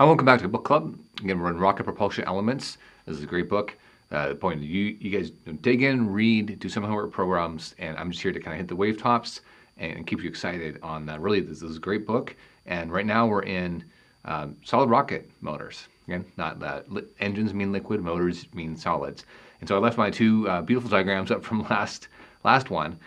Hi, welcome back to the book club. Again, we're in Rocket Propulsion Elements. This is a great book. The point is you guys dig in, read, do some homework programs, and I'm just here to kind of hit the wave tops and keep you excited on really this is a great book. And right now we're in solid rocket motors. Again, not engines mean liquid, motors mean solids. And so I left my two beautiful diagrams up from last one,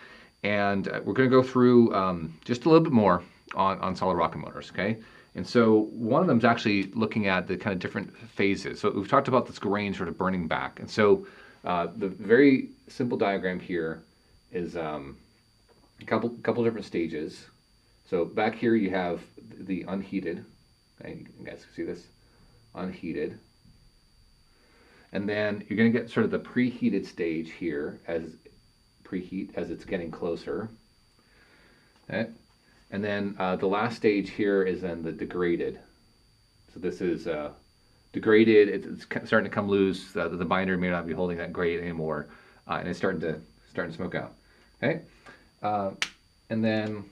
and we're going to go through just a little bit more on solid rocket motors. Okay. And so one of them is actually looking at the kind of different phases. So we've talked about this grain sort of burning back. And so the very simple diagram here is a couple different stages. So back here you have the unheated. Okay, you guys can see this, unheated. And then you're going to get sort of the preheated stage here as it's getting closer. Okay. And then the last stage here is then the degraded. So this is degraded. It's starting to come loose. The binder may not be holding that great anymore, and it's starting to smoke out. Okay, and then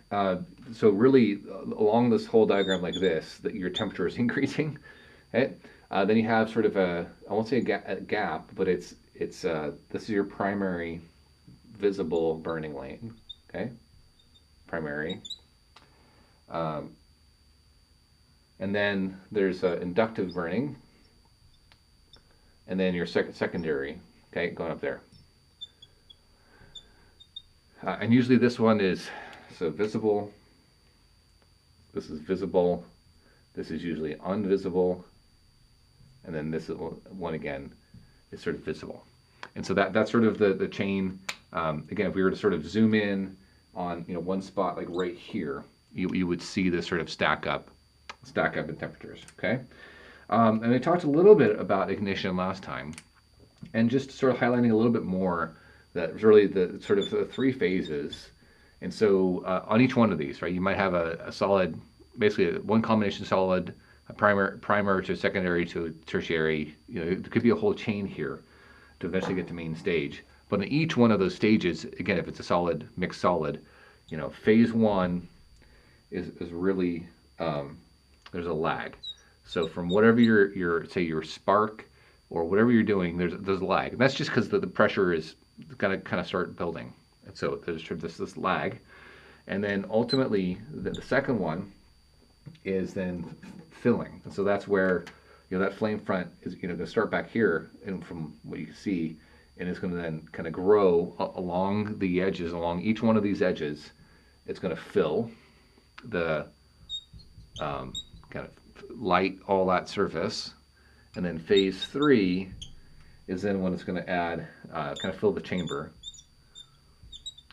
so really along this whole diagram like this, that your temperature is increasing. Okay, then you have sort of I won't say a gap, but it's this is your primary visible burning lane. Okay. Primary. And then there's inductive burning, and then your secondary, okay, going up there. And usually this one is so visible, this is visible, this is usually invisible, and then this one again is sort of visible. And so that's sort of the chain. Again, if we were to sort of zoom in on one spot like right here, you would see this sort of stack up in temperatures. Okay, and I talked a little bit about ignition last time, and just sort of highlighting a little bit more that really the sort of the three phases. And so on each one of these, right, you might have a solid, basically one combination solid, a primer to secondary to tertiary. There could be a whole chain here to eventually get to main stage. But in each one of those stages, again, if it's a solid, mixed solid, phase one is really, there's a lag. So from whatever your spark or whatever you're doing, there's a lag. And that's just because the pressure is going to kind of start building. And so there's this lag. And then ultimately, the second one is then filling. And so that's where, that flame front is, going to start back here, and from what you can see, and it's going to then kind of grow along the edges, along each one of these edges. It's going to fill the kind of light all that surface. And then phase three is then when it's going to add, kind of fill the chamber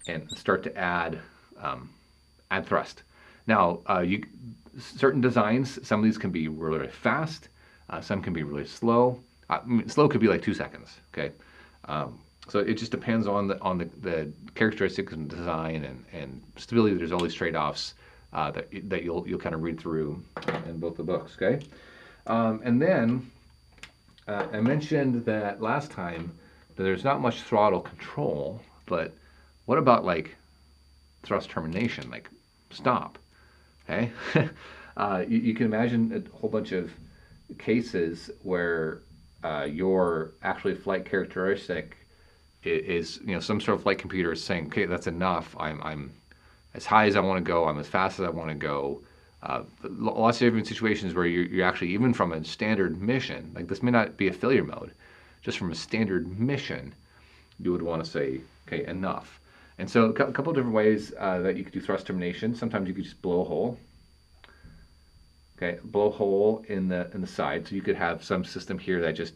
and start to add thrust. Now, certain designs, some of these can be really fast, some can be really slow. Slow could be like 2 seconds, okay? So it just depends on the characteristics and design and stability. There's all these trade-offs that you'll kind of read through in both the books. Okay, and then I mentioned that last time that there's not much throttle control, but what about like thrust termination, like stop? Okay, you can imagine a whole bunch of cases where your actually flight characteristic is some sort of flight computer is saying, okay, that's enough. I'm as high as I want to go. I'm as fast as I want to go. Lots of different situations where you're actually, even from a standard mission, like this may not be a failure mode, just from a standard mission, you would want to say, okay, enough. And so a couple of different ways that you could do thrust termination. Sometimes you could just blow a hole. Okay, blow a hole in the side. So you could have some system here that just,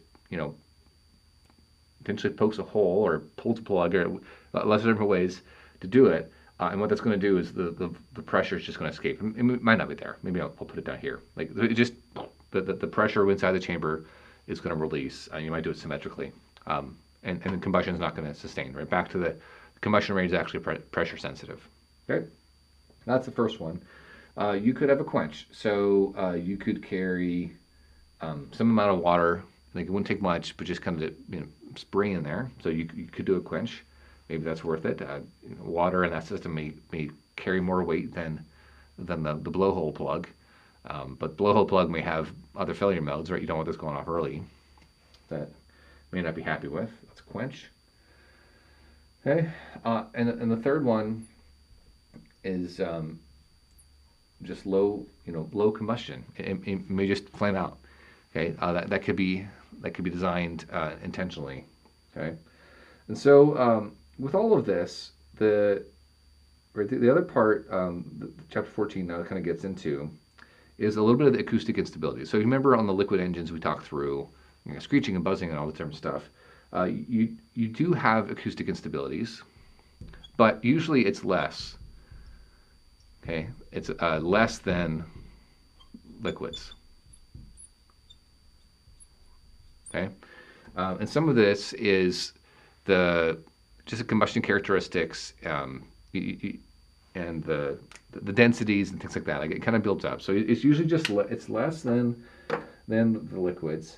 potentially pokes a hole or pulls a plug, or lots of different ways to do it. And what that's going to do is the pressure is just going to escape. It might not be there. Maybe I'll put it down here. Like it just the pressure inside the chamber is going to release. You might do it symmetrically, and the combustion is not going to sustain. Right back to the combustion rate is actually pressure sensitive. Okay, that's the first one. You could have a quench. So you could carry some amount of water. Like it wouldn't take much, but just kind of spray in there. So you could do a quench. Maybe that's worth it. Water in that system may carry more weight than the blowhole plug. But blowhole plug may have other failure modes, right? You don't want this going off early. That may not be happy with. Let's quench. Okay, and the third one is just low, low combustion. It may just flame out. Okay, that could be designed intentionally. Okay, and so with all of this, the other part, chapter 14 now kind of gets into is a little bit of the acoustic instability. So you remember on the liquid engines we talked through, screeching and buzzing and all the different stuff. You do have acoustic instabilities, but usually it's less. Okay, it's less than liquids. Okay, and some of this is just the combustion characteristics and the densities and things like that. Like it kind of builds up. So it's usually just it's less than the liquids.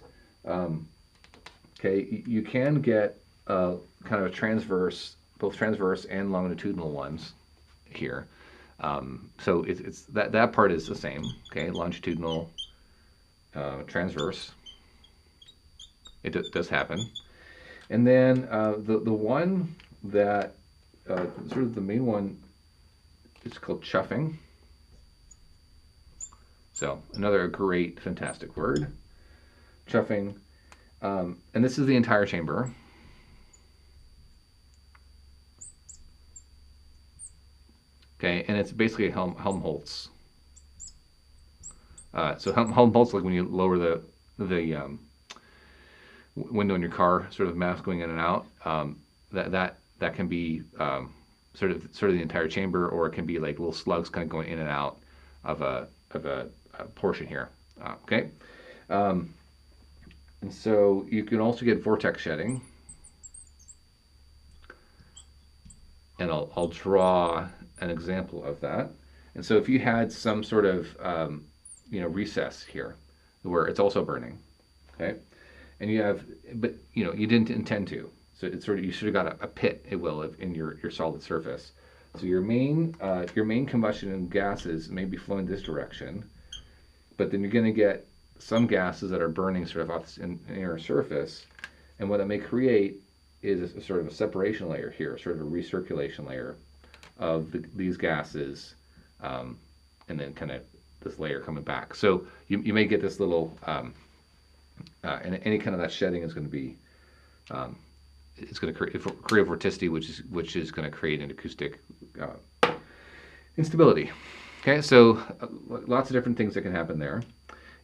Okay, you can get kind of a transverse, both transverse and longitudinal ones here. So it's that part is the same. Okay, longitudinal, transverse. It does happen. And then the one that sort of the main one is called chuffing. So another great, fantastic word, chuffing. And this is the entire chamber. Okay, and it's basically a Helmholtz. So Helmholtz, like when you lower the window in your car, sort of mass going in and out. That can be sort of the entire chamber, or it can be like little slugs kind of going in and out of a portion here. Okay, and so you can also get vortex shedding, and I'll draw an example of that. And so if you had some sort of recess here where it's also burning, okay, and you have, but you didn't intend to, so it's sort of, you should have got a pit, it will, in your solid surface. So your main combustion gases may be flowing this direction, but then you're going to get some gases that are burning sort of off this inner surface, and what that may create is a sort of a separation layer here, sort of a recirculation layer of these gases, and then kind of this layer coming back. So you may get this little, and any kind of that shedding is going to be, it's going to create vorticity, which is going to create an acoustic instability. Okay, so lots of different things that can happen there.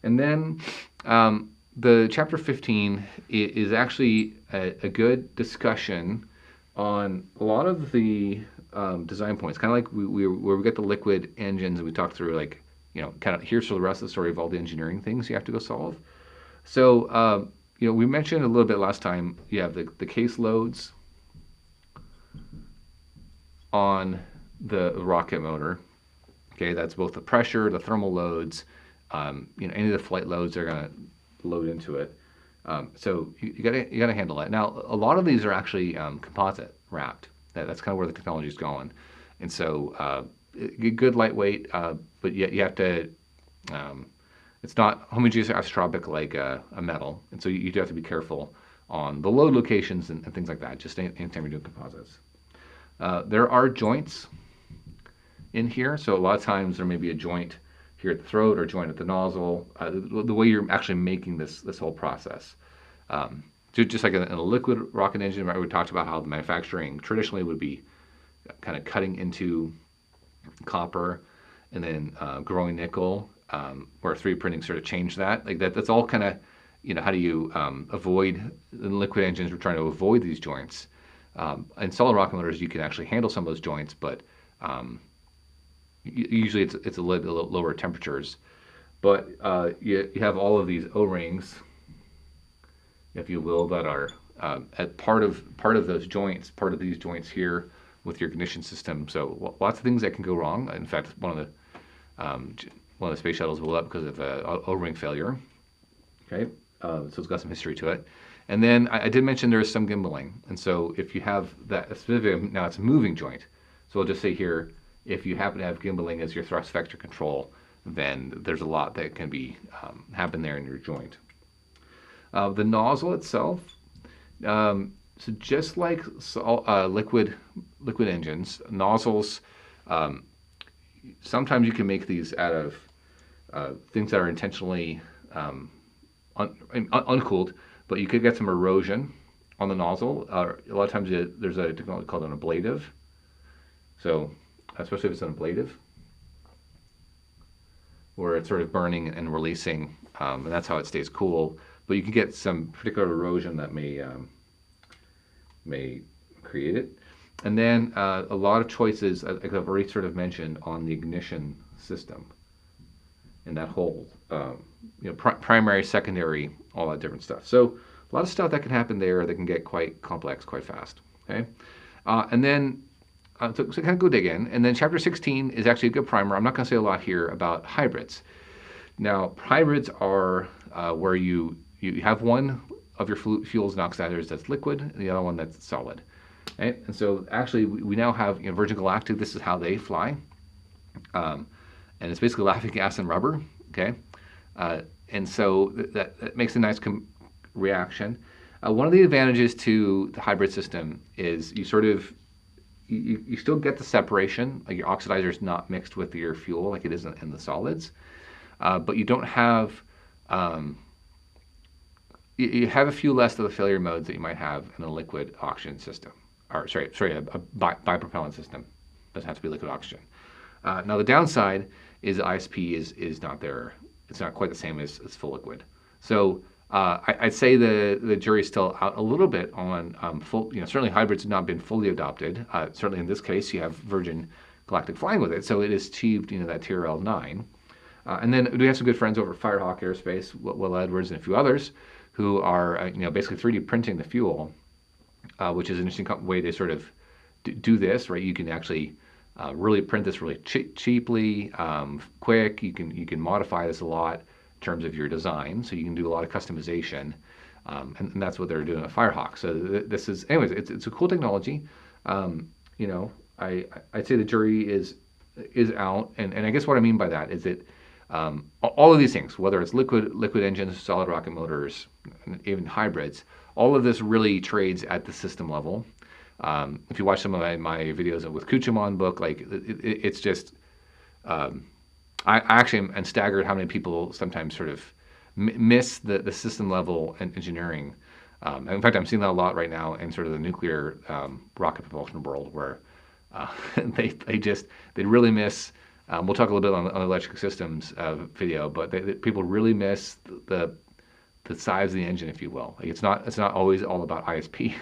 And then the chapter 15 is actually a good discussion on a lot of the design points, kind of like where we get the liquid engines and we talked through, like, kind of here's the rest of the story of all the engineering things you have to go solve. So, we mentioned a little bit last time, you have the case loads on the rocket motor. Okay, that's both the pressure, the thermal loads, any of the flight loads are going to load into it. So you gotta handle that. Now, a lot of these are actually composite wrapped. That's kind of where the technology is going. And so good lightweight, but yet you have to, it's not homogeneous isotropic like a metal. And so you do have to be careful on the load locations and things like that, just anytime you're doing composites. There are joints in here. So a lot of times there may be a joint here at the throat or a joint at the nozzle, the way you're actually making this whole process. Just like in a liquid rocket engine, right, we talked about how the manufacturing traditionally would be kind of cutting into copper and then growing nickel, where 3D printing sort of changed that. Like that's all kind of, how do you avoid, in liquid engines, we're trying to avoid these joints. In solid rocket motors, you can actually handle some of those joints, but usually it's a little lower temperatures. But you have all of these O-rings, if you will, that are at part of those joints, part of these joints here with your ignition system. So lots of things that can go wrong. In fact, one of the space shuttles blew up because of O-ring failure. Okay, so it's got some history to it. And then I did mention there is some gimbaling, and so if you have that specific, now it's a moving joint. So I'll just say here, if you happen to have gimbaling as your thrust vector control, then there's a lot that can be happen there in your joint. The nozzle itself, so just like liquid engines, nozzles, sometimes you can make these out of things that are intentionally uncooled, but you could get some erosion on the nozzle. A lot of times there's a technology called an ablative. So especially if it's an ablative, where it's sort of burning and releasing, and that's how it stays cool. But you can get some particular erosion that may create it. And then a lot of choices, like I've already sort of mentioned, on the ignition system, and that whole primary, secondary, all that different stuff. So a lot of stuff that can happen there that can get quite complex quite fast. Okay, and then so kind of go dig in. And then chapter 16 is actually a good primer. I'm not going to say a lot here about hybrids. Now, hybrids are where you have one of your fuels and oxidizers that's liquid, and the other one that's solid. Right? And so actually we now have Virgin Galactic. This is how they fly, and it's basically laughing gas and rubber. Okay, and so that makes a nice reaction. One of the advantages to the hybrid system is you sort of you still get the separation. Like your oxidizer is not mixed with your fuel like it is in the solids, but you don't have you have a few less of the failure modes that you might have in a liquid oxygen system, or sorry, a bipropellant system. Doesn't have to be liquid oxygen. Now the downside is the ISP is not there. It's not quite the same as full liquid. So I'd say the jury's still out a little bit on full. Certainly hybrids have not been fully adopted. Certainly in this case, you have Virgin Galactic flying with it, so it has achieved that TRL 9. And then we have some good friends over at Firehawk Aerospace, Will Edwards, and a few others, who are basically 3D printing the fuel, which is an interesting way to sort of do this. Right, you can actually really print this really cheaply, quick. You can modify this a lot in terms of your design, so you can do a lot of customization, and that's what they're doing at Firehawk. So this is, anyways, it's a cool technology. I'd say the jury is out, and I guess what I mean by that is that all of these things, whether it's liquid engines, solid rocket motors, and even hybrids, all of this really trades at the system level. If you watch some of my videos with Kuchaman book, like it's just, I actually am staggered how many people sometimes sort of miss the system level engineering. In fact, I'm seeing that a lot right now in sort of the nuclear rocket propulsion world, where they really miss. We'll talk a little bit on electric systems video, but people really miss the size of the engine, if you will. Like it's not always all about ISP.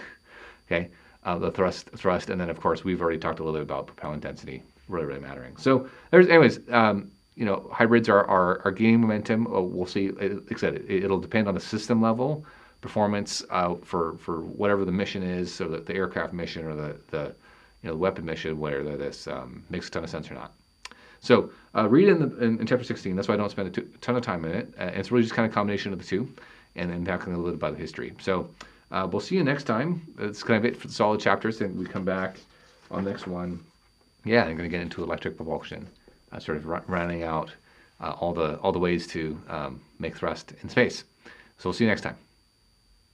Okay. The thrust, and then of course we've already talked a little bit about propellant density really mattering. So anyways, hybrids are gaining momentum. We'll see. Like I said, it'll depend on the system level performance for whatever the mission is. So the aircraft mission or the weapon mission, whether this makes a ton of sense or not. So read in chapter 16. That's why I don't spend a ton of time in it. It's really just kind of a combination of the two, and then talking a little bit about the history. So. We'll see you next time. It's kind of it for the solid chapters, and we come back on the next one. Yeah, I'm going to get into electric propulsion, sort of rounding out all the ways to make thrust in space. So we'll see you next time.